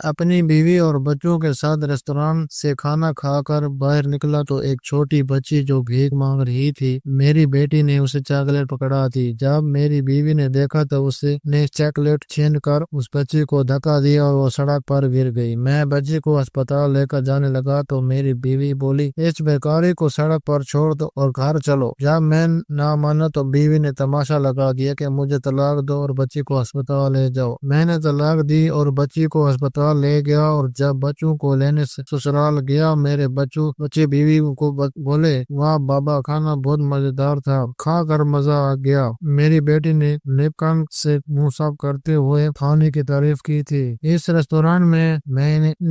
اپنی بیوی اور بچوں کے ساتھ ریستوران سے کھانا کھا کر باہر نکلا تو ایک چھوٹی بچی جو بھیک مانگ رہی تھی، میری بیٹی نے اسے چاکلیٹ پکڑا دی۔ جب میری بیوی نے دیکھا تو اسے نے چاکلیٹ چھین کر اس بچی کو دھکا دیا اور وہ سڑک پر گر گئی۔ میں بچی کو ہسپتال لے کر جانے لگا تو میری بیوی بولی، اس بیکاری کو سڑک پر چھوڑ دو اور گھر چلو۔ جب میں نہ مانا تو بیوی نے تماشا لگا دیا کہ مجھے طلاق دو اور بچی کو ہسپتال لے جاؤ۔ میں نے طلاق دی اور بچی کو ہسپتال لے گیا، اور جب بچوں کو لینے سسرال گیا، میرے بچے بیوی کو بولے، واہ بابا، کھانا بہت مزیدار تھا، کھا کر مزہ آ گیا۔ میری بیٹی نے نیپکن سے منہ صاف کرتے ہوئے کھانے کی تعریف کی تھی۔ اس ریستوران میں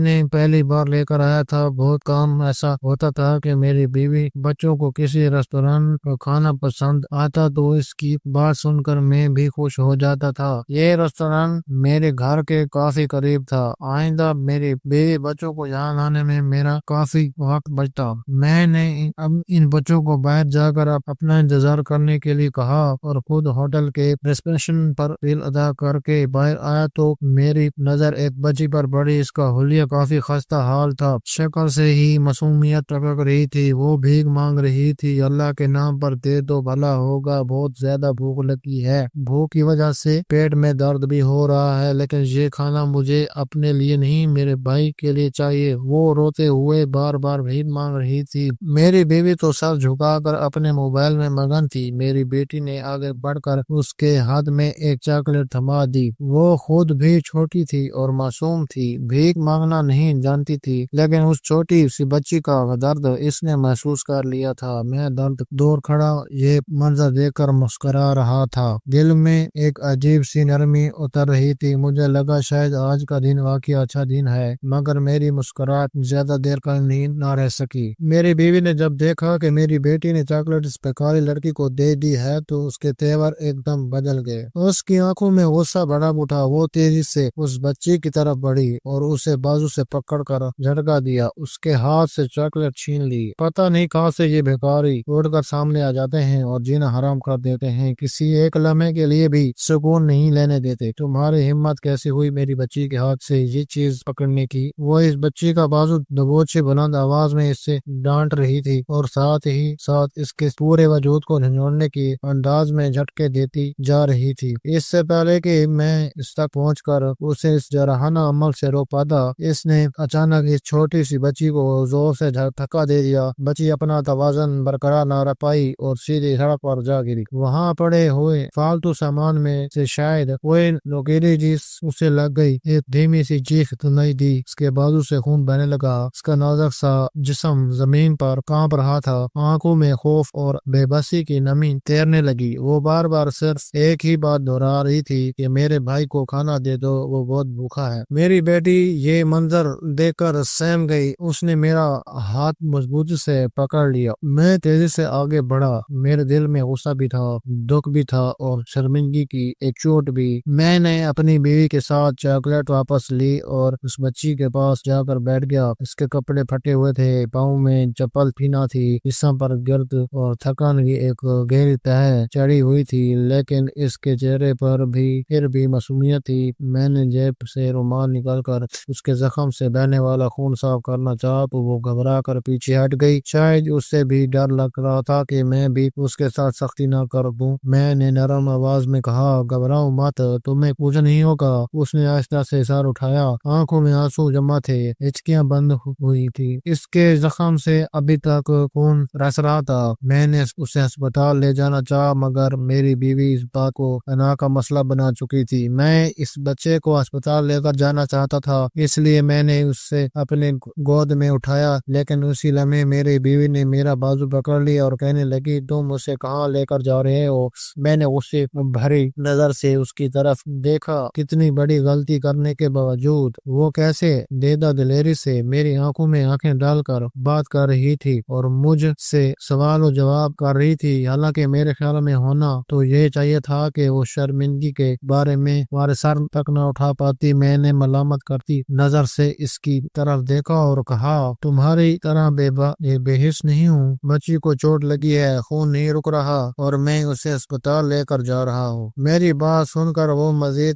نے پہلی بار لے کر آیا تھا۔ بہت کم ایسا ہوتا تھا کہ میری بیوی بچوں کو کسی ریستوران کا کھانا پسند آتا تو اس کی بات سن کر میں بھی خوش ہو جاتا تھا۔ یہ ریستوران میرے گھر کے کافی قریب تھا۔ آئندہ میری بیوی بچوں کو یہاں لانے میں میرا کافی وقت بچتا۔ میں نے ان بچوں کو باہر جا کر اپنا انتظار کرنے کے لیے کہا اور خود ہوٹل کے ریسپشن پر بل ادا کر کے باہر آیا تو میری نظر ایک بچی پر پڑی۔ اس کا حلیہ کافی خستہ حال تھا، شکل سے ہی معصومیت ٹپک رہی تھی۔ وہ بھیک مانگ رہی تھی، اللہ کے نام پر دے دو، بھلا ہوگا، بہت زیادہ بھوک لگی ہے، بھوک کی وجہ سے پیٹ میں درد بھی ہو رہا ہے، لیکن یہ کھانا مجھے اپنے لیے نہیں، میرے بھائی کے لیے چاہیے۔ وہ روتے ہوئے بار بار بھیک مانگ رہی تھی۔ میری بیوی تو سر جھکا کر اپنے موبائل میں مگن تھی۔ میری بیٹی نے آگے بڑھ کر اس کے ہاتھ میں ایک چاکلیٹ تھما دی۔ وہ خود بھی چھوٹی تھی اور معصوم تھی، بھیک مانگنا نہیں جانتی تھی، لیکن اس چھوٹی سی بچی کا درد اس نے محسوس کر لیا تھا۔ میں درد دور کھڑا یہ منظر دیکھ کر مسکرا رہا تھا۔ دل میں ایک عجیب سی نرمی اتر رہی تھی۔ مجھے لگا شاید آج کا دن واقعی اچھا دن ہے، مگر میری مسکراہٹ زیادہ دیر کا نہ رہ سکی۔ میری بیوی نے جب دیکھا کہ میری بیٹی نے چاکلیٹ اس بیکاری لڑکی کو دے دی ہے تو اس کے تیور ایک دم بدل گئے۔ اس کی آنکھوں میں غصہ بڑا اٹھا۔ وہ تیزی سے اس بچی کی طرف بڑھی اور اسے بازو سے پکڑ کر جھٹکا دیا، اس کے ہاتھ سے چاکلیٹ چھین لی۔ پتہ نہیں کہاں سے یہ بیکاری اڑ کر سامنے آ جاتے ہیں اور جینا حرام کر دیتے ہیں، کسی ایک لمحے کے لیے بھی سکون نہیں لینے دیتے۔ تمہاری ہمت کیسی ہوئی میری بچی کے ہاتھ سے یہ چیز پکڑنے کی؟ وہ اس بچی کا بازو دبوچے بلند آواز میں اس سے ڈانٹ رہی تھی اور ساتھ ہی ساتھ اس کے پورے وجود کو جھنجھوڑنے کے انداز میں جھٹکے دیتی جا رہی تھی۔ اس سے پہلے کہ میں اس تک پہنچ کر اسے اس جارحانہ عمل سے روک پاتا، اس نے اچانک اس چھوٹی سی بچی کو زور سے دھکا دے دیا۔ بچی اپنا توازن برقرار نہ رکھ پائی اور سیدھی سڑک پر جا گری۔ وہاں پڑے ہوئے فالتو سامان میں سے شاید کوئی نوکیلی چیز اسے لگ گئی۔ ایک دھیمی سی چیخ سنائی دی، اس کے بازو سے خون بہنے لگا، اس کا نازک سا جسم زمین پر کانپ رہا تھا، آنکھوں میں خوف اور بے بسی کی نمی تیرنے لگی۔ وہ بار بار صرف ایک ہی بات دہرا رہی تھی کہ میرے بھائی کو کھانا دے دو، وہ بہت بھوکا ہے۔ میری بیٹی یہ منظر دیکھ کر سہم گئی۔ اس نے میرا ہاتھ مضبوطی سے پکڑ لیا۔ میں تیزی سے آگے بڑھا، میرے دل میں غصہ بھی تھا، دکھ بھی تھا اور شرمندگی کی ایک چوٹ بھی۔ میں نے اپنی بیوی کے ساتھ چاکلیٹ واپس لی اور اس بچی کے پاس جا کر بیٹھ گیا۔ اس کے کپڑے پھٹے ہوئے تھے، پاؤں میں چپل پھینا تھی، جسم پر گرد اور تھکان کی ایک گہری تہہ چڑھی ہوئی تھی، لیکن اس کے چہرے پر پھر بھی معصومیت تھی۔ میں نے جیب سے رومال نکال کر اس کے زخم سے بہنے والا خون صاف کرنا چاہا تو وہ گھبرا کر پیچھے ہٹ گئی۔ شاید اس سے بھی ڈر لگ رہا تھا کہ میں بھی اس کے ساتھ سختی نہ کر دوں۔ میں نے نرم آواز میں کہا، گھبراؤ مت، تمہیں کچھ نہیں ہوگا۔ اس نے آہستہ سے سر اٹھایا، آنکھوں میں آنسو جمع تھے، ہچکیاں بند ہوئی تھی۔ اس کے زخم سے ابھی تک خون رس رہا تھا۔ میں نے اسے ہسپتال لے جانا چاہا، مگر میری بیوی اس بات کو انا کا مسئلہ بنا چکی تھی۔ میں اس بچے کو ہسپتال لے کر جانا چاہتا تھا، اس لیے میں نے اسے اپنے گود میں اٹھایا، لیکن اسی لمحے میری بیوی نے میرا بازو پکڑ لیا اور کہنے لگی، تم اسے کہاں لے کر جا رہے ہو؟ میں نے غصے بھری نظر سے اس کی طرف دیکھا۔ کتنی بڑی غلطی کرنے کے باوجود وہ کیسے دیدہ دلیری سے میری آنکھوں میں آنکھیں ڈال کر بات کر رہی تھی اور مجھ سے سوال و جواب کر رہی تھی۔ حالانکہ میرے خیال میں ہونا تو یہ چاہیے تھا کہ وہ شرمندگی کے بارے میں ہمارے سر تک نہ اٹھا پاتی۔ میں نے ملامت کرتی نظر سے اس کی طرف دیکھا اور کہا، تمہاری طرح بے حس نہیں ہوں، بچی کو چوٹ لگی ہے، خون نہیں رک رہا اور میں اسے اسپتال لے کر جا رہا ہوں۔ میری بات سن کر وہ مزید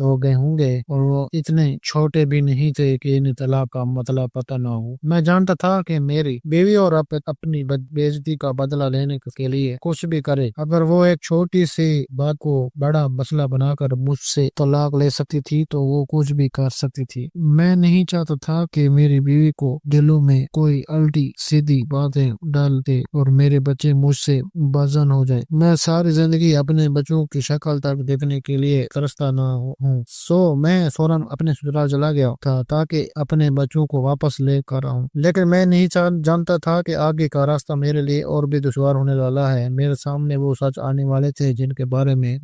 ہو گئے ہوں گے، اور وہ اتنے چھوٹے بھی نہیں تھے کہ انہیں طلاق کا مطلب پتہ نہ ہو۔ میں جانتا تھا کہ میری بیوی اور اپنی بےعزتی کا بدلہ لینے کے لیے کچھ بھی کرے۔ اگر وہ ایک چھوٹی سی بات کو بڑا مسئلہ بنا کر مجھ سے طلاق لے سکتی تھی تو وہ کچھ بھی کر سکتی تھی۔ میں نہیں چاہتا تھا کہ میری بیوی کو دلوں میں کوئی الٹی سیدھی باتیں ڈالتے اور میرے بچے مجھ سے بازن ہو جائے۔ میں ساری زندگی اپنے بچوں کی شکل تک دیکھنے کے لیے ترستا نہ ہوں، میں فوراً اپنے سسرال چلا گیا تھا تاکہ اپنے بچوں کو واپس لے کر آؤں، لیکن میں نہیں جانتا تھا کہ آگے کا راستہ میرے لیے اور بھی دشوار ہونے والا ہے۔ میرے سامنے وہ سچ آنے والے تھے جن کے بارے میں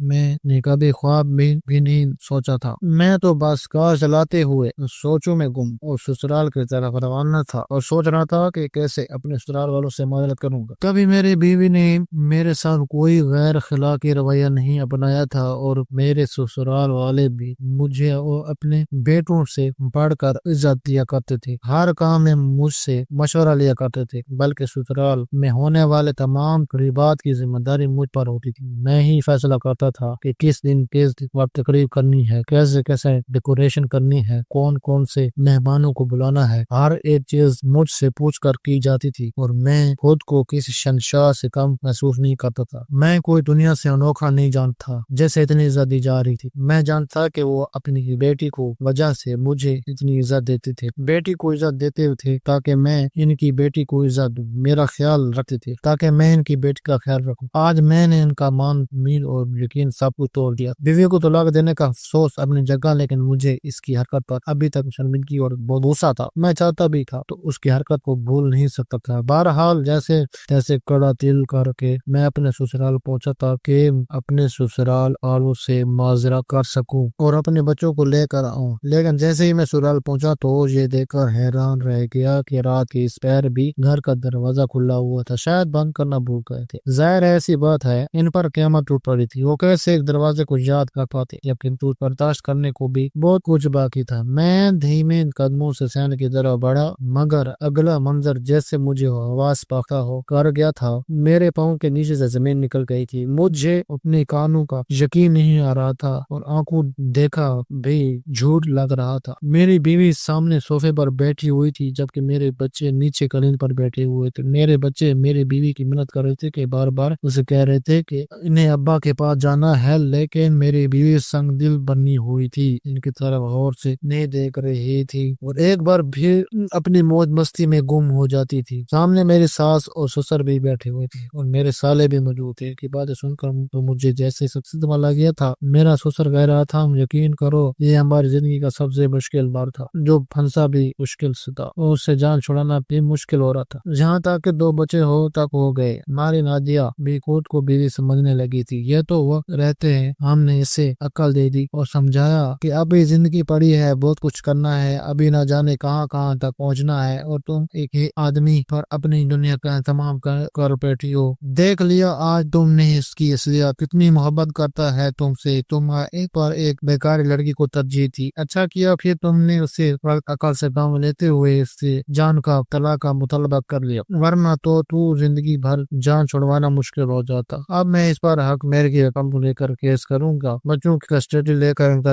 نے کبھی خواب بھی نہیں سوچا تھا۔ میں تو بس کار چلاتے ہوئے سوچوں میں گم اور سسرال کی طرف روانہ تھا اور سوچ رہا تھا کہ کیسے اپنے سسرال والوں سے معذرت کروں گا۔ کبھی میری بیوی نے میرے ساتھ کوئی غیر اخلاقی رویہ نہیں اپنایا تھا اور میرے سسرال والے بھی مجھے اور اپنے بیٹوں سے بڑھ کر عزت دیا کرتے تھے۔ ہر کام میں مجھ سے مشورہ لیا کرتے تھے، بلکہ سسرال میں ہونے والے تمام قریبات کی ذمہ داری مجھ پر ہوتی تھی۔ میں ہی فیصلہ کرتا تھا کہ کس دن کس وقت تقریب کرنی ہے، کیسے ڈیکوریشن کرنی ہے، کون سے مہمانوں کو بلانا ہے۔ ہر ایک چیز مجھ سے پوچھ کر کی جاتی تھی اور میں خود کو کسی شہنشاہ سے کم محسوس نہیں کرتا تھا۔ میں کوئی دنیا سے انوکھا نہیں جانتا جیسے اتنی عزت دی جا رہی تھی۔ میں جانتا کہ وہ اپنی بیٹی کو وجہ سے مجھے اتنی عزت دیتے تھے، بیٹی کو عزت دیتے تھے تاکہ میں ان کی بیٹی کو عزت دوں، میرا خیال رکھتے تھے تاکہ میں ان کی بیٹی کا خیال رکھوں۔ آج میں نے ان کا مان مین اور یقین سب کو توڑ دیا۔ بیوی کو طلاق دینے کا افسوس اپنی جگہ، لیکن مجھے اس کی حرکت پر ابھی تک شرمندگی اور بہت غصہ تھا۔ میں چاہتا بھی تھا تو اس کی حرکت کو بھول نہیں سکتا تھا۔ بہرحال جیسے تیسے کڑا تل کر کے میں اپنے سسرال پہنچا تاکہ اپنے سسرال والوں سے معذرت کر سکوں اور اپنے بچوں کو لے کر آؤں، لیکن جیسے ہی میں سسرال پہنچا تو یہ دیکھ کر حیران رہ گیا کہ رات کے اس پیر بھی گھر کا دروازہ کھلا ہوا تھا، شاید بند کرنا بھول گئے تھے۔ ظاہر ایسی بات ہے ان پر قیامت ٹوٹ پڑی تھی، وہ کیسے ایک دروازے کو یاد کر پاتے، جبکہ برداشت کرنے کو بھی بہت کچھ باقی تھا۔ میں دھیمے قدموں سے سین کی طرف بڑھا، مگر اگلا منظر جیسے مجھے حواس پختہ ہو کر گیا تھا۔ میرے پاؤں کے نیچے سے زمین نکل گئی تھی۔ مجھے اپنے کانوں کا یقین نہیں آ رہا تھا اور آنکھوں دیکھا بھی جھوٹ لگ رہا تھا۔ میری بیوی سامنے صوفے پر بیٹھی ہوئی تھی جبکہ میرے بچے نیچے قالین پر بیٹھے ہوئے تھے۔ میرے بچے میری بیوی کی منت کر رہے تھے کہ بار بار اسے کہہ رہے تھے کہ انہیں ابا کے پاس جانا ہے، لیکن میری بیوی سنگ دل بنی ہوئی تھی، ان کی طرف غور سے نہیں دیکھ رہی تھی اور ایک بار پھر اپنی موج مستی میں گم ہو جاتی تھی۔ سامنے میری ساس اور سسر بھی بیٹھے ہوئے تھے اور میرے سالے بھی موجود تھے۔ کی باتیں سن کر تو مجھے جیسے صدمہ لگ گیا تھا۔ میرا سسر کہہ رہا تھا، یقین کرو یہ ہماری زندگی کا سب سے مشکل بار تھا، جو پھنسا بھی مشکل سے تھا اور اس سے جان چھڑانا بھی مشکل ہو رہا تھا۔ جہاں تک کہ 2 بچے ہو گئے، ہماری نادیہ بھی خود کو بیوی سمجھنے لگی تھی۔ یہ تو وقت رہتے ہیں ہم نے اسے عقل دے دی اور سمجھایا کہ ابھی زندگی پڑی ہے، بہت کچھ کرنا ہے، ابھی نہ جانے کہاں کہاں تک پہنچنا ہے اور تم ایک ہی آدمی پر اپنی دنیا کا اہتمام کر بیٹھی ہو۔ دیکھ لیا آج تم نے اس کی اصلیت، کتنی محبت کرتا ہے تم سے، تم ایک پر ایک بیکاری لڑکی کو ترجیح دی۔ اچھا کیا پھر تم نے اسے عقل سے کام لیتے ہوئے اس سے جان کا طلاق کا مطالبہ کر لیا، ورنہ تو زندگی بھر جان چھڑوانا مشکل ہو جاتا۔ اب میں اس پر حق میرے کی رقم کو لے کر کیس کروں گا، بچوں کی کسٹڈی لے کر ان کا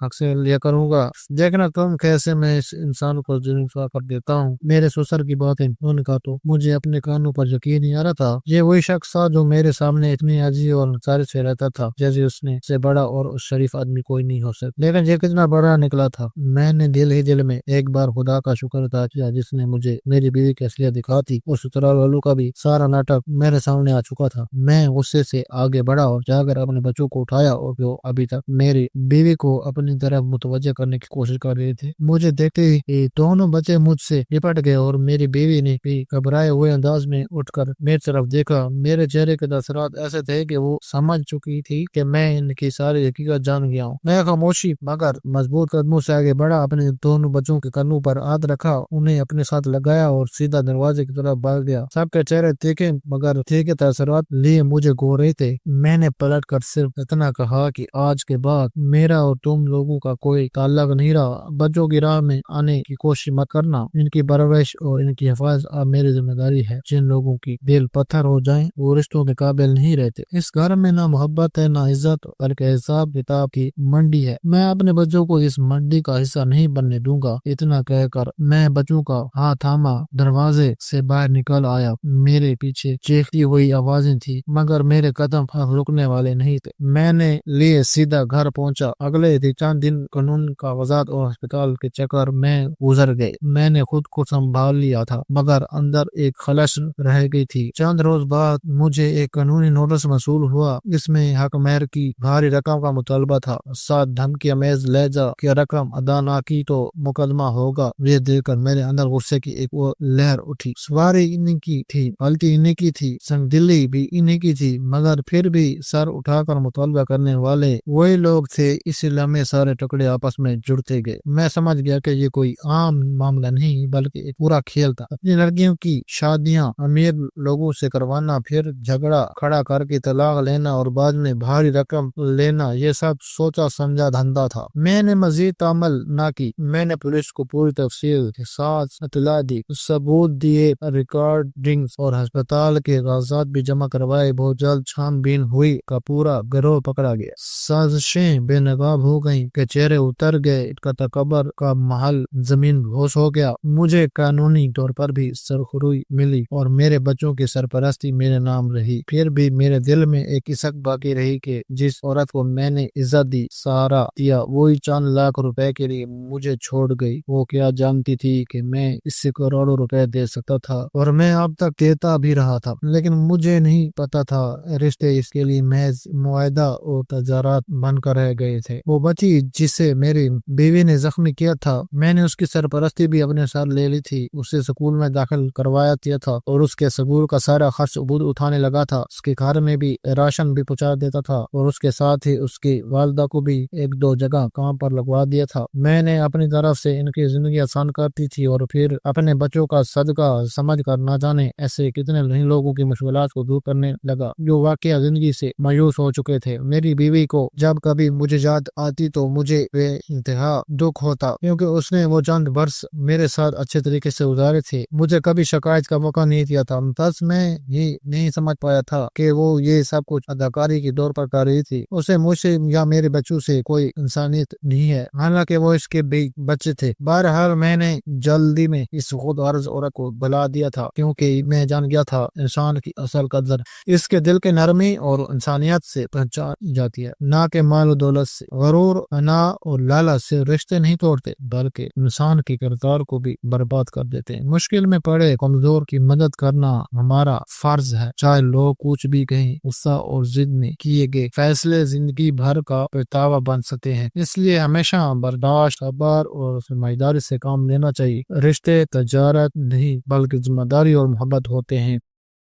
حق سے لیا کروں گا۔ دیکھنا تم کیسے میں اس انسان کو ذمہ کر دیتا ہوں۔ میرے سسر کی باتیں سن کر تو مجھے اپنے کانوں پر یقین نہیں آ رہا تھا۔ یہ وہی شخص تھا جو میرے سامنے اتنی عجیب اور نثار سے رہتا تھا جیسے اس نے سے بڑا اور شریف آدمی کوئی نہیں ہو سکتا، لیکن یہ کتنا بڑا نکلا تھا۔ میں نے دل ہی دل میں ایک بار خدا کا شکر ادا کیا جس نے مجھے میری بیوی کی اصلیت دکھاتی اور سسرال والوں کا بھی سارا ناٹک میرے سامنے آ چکا تھا۔ میں غصے سے آگے بڑھا اور جا کر اپنے بچوں کو اٹھایا اور جو ابھی تک میری بیوی کو اپنی طرف متوجہ کرنے کی کوشش کر رہے تھے۔ مجھے دیکھتے ہی دونوں بچے مجھ سے لپٹ گئے اور میری بیوی نے بھی گھبرائے ہوئے انداز میں اٹھ کر میری طرف دیکھا۔ میرے چہرے کے اثرات ایسے تھے کہ وہ سمجھ چکی تھی کہ میں ان کی ساری حقیقت جان گیا ہوں۔ میں خاموشی مگر مضبوط قدموں سے آگے بڑھا، اپنے دونوں بچوں کے کانوں پر ہاتھ رکھا، انہیں اپنے ساتھ لگایا اور سیدھا دروازے کی طرف بھاگ گیا۔ سب کے چہرے تیکھے مگر ٹھیک تاثرات لیے مجھے گو رہے تھے۔ میں نے پلٹ کر صرف اتنا کہا کہ آج کے بعد میرا اور تم لوگوں کا کوئی تعلق نہیں رہا۔ بچوں کی راہ میں آنے کی کوشش مت کرنا، ان کی پرورش اور ان کی حفاظت اب میری ذمہ داری ہے۔ جن لوگوں کی دل پتھر ہو جائیں وہ رشتوں کے قابل نہیں رہتے۔ اس گھر میں نہ محبت ہے نہ نہ عزت بلکہ حساب کتاب کی منڈی ہے۔ میں اپنے بچوں کو اس منڈی کا حصہ نہیں بننے دوں گا۔ اتنا کہہ کر میں بچوں کا ہاتھ تھاما دروازے سے باہر نکل آیا۔ میرے پیچھے چیختی ہوئی آوازیں تھی مگر میرے قدم رکنے والے نہیں تھے۔ میں نے لیے سیدھا گھر پہنچا۔ اگلے چند دن قانون کاغذات اور ہسپتال کے چکر میں گزر گئے۔ میں نے خود کو سنبھال لیا تھا مگر اندر ایک خلش رہ گئی تھی۔ چند روز بعد مجھے ایک قانونی نوٹس موصول ہوا۔ اس میں حق مہر کی بھاری رقم کا مطالبہ تھا، ساتھ دھمکی آمیز لہجہ کہ رقم ادا نہ کی تو مقدمہ ہوگا۔ یہ دیکھ کر میرے اندر غصے کی ایک لہر اٹھی۔ سواری انہیں کی تھی، غلطی انہیں کی تھی، سنگ دلی بھی انہیں کی تھی، مگر پھر بھی سر اٹھا کر مطالبہ کرنے والے وہی لوگ تھے۔ اس لمحے سارے ٹکڑے آپس میں جڑتے گئے۔ میں سمجھ گیا کہ یہ کوئی عام معاملہ نہیں بلکہ ایک پورا کھیل تھا۔ اپنی لڑکیوں کی شادیاں امیر لوگوں سے کروانا، پھر جھگڑا کھڑا کر کے طلاق لینا اور بعد میں بھاری رقم لینا، یہ سب سوچا سمجھا دھندا تھا۔ میں نے مزید تعامل نہ کی۔ میں نے پولیس کو پوری تفصیل کے ساتھ اطلاع دی، ثبوت دیے، ریکارڈنگز اور ہسپتال کے کاغذات بھی جمع کروائے۔ بہت جلد چھان بین ہوئی کا پورا گروہ پکڑا گیا۔ سازشیں بے نقاب ہو گئیں کہ چہرے اتر گئے، ان کا تکبر کا محل زمین بوس ہو گیا۔ مجھے قانونی طور پر بھی سرخروئی ملی اور میرے بچوں کی سرپرستی میرے نام رہی۔ پھر بھی میرے دل میں ایک اسک باقی رہی کہ جس عورت کو میں نے عزت دی، سہارا دیا، وہی چند لاکھ روپے کے لیے مجھے چھوڑ گئی۔ وہ کیا جانتی تھی کہ میں اس سے کروڑوں روپے دے سکتا تھا اور میں اب تک دیتا بھی رہا تھا، لیکن مجھے نہیں پتا تھا رشتے اس کے لیے محض معاہدہ اور تجارت بن کر رہ گئے تھے۔ وہ بچی جسے میری بیوی نے زخمی کیا تھا، میں نے اس کی سرپرستی بھی اپنے ساتھ لے لی تھی، اسے سکول میں داخل کروایا دیا تھا اور اس کے سکول کا سارا خرچ خود اٹھانے لگا تھا۔ اس کے گھر میں بھی راشن بھی پہنچا دیتا تھا اور اس کے ساتھ ہی اس کی والدہ کو بھی ایک دو جگہ کام پر لگوا دیا تھا۔ میں نے اپنی طرف سے ان کی زندگی آسان کرتی تھی اور پھر اپنے بچوں کا صدقہ سمجھ کر نہ جانے ایسے کتنے لوگوں کی مشکلات کو دور کرنے لگا جو واقعہ زندگی سے مایوس ہو چکے تھے۔ میری بیوی کو جب کبھی مجھے یاد آتی تو مجھے بے انتہا دکھ ہوتا، کیونکہ اس نے وہ چند برس میرے ساتھ اچھے طریقے سے گزارے تھے، مجھے کبھی شکایت کا موقع نہیں دیا تھا۔ بس میں یہ نہیں سمجھ پایا تھا کہ وہ یہ سب کچھ اداکاری کے دور پر کر رہی تھی، اسے مجھ سے یا میرے بچوں سے کوئی انسانیت نہیں ہے، حالانکہ وہ اس کے بھی بچے تھے۔ بہرحال میں نے جلدی میں اس خود غرض عورت کو بلا دیا تھا، کیونکہ میں جان گیا تھا انسان کی اصل قدر اس کے دل کے نرمی اور انسانیت سے پہچان جاتی ہے، نہ کہ مال و دولت سے۔ غرور، انا اور لالچ سے رشتے نہیں توڑتے بلکہ انسان کی کردار کو بھی برباد کر دیتے ہیں۔ مشکل میں پڑے کمزور کی مدد کرنا ہمارا فرض ہے، چاہے لوگ کچھ بھی کہیں۔ غصہ اور ضد میں کیے گئے فیصلے زندگی بھر کا پچھتاوا بن سکتے ہیں، اس لیے ہمیشہ برداشت، صبر اور سمجھداری سے کام لینا چاہیے۔ رشتے تجارت نہیں بلکہ ذمہ داری اور محبت ہوتے ہیں۔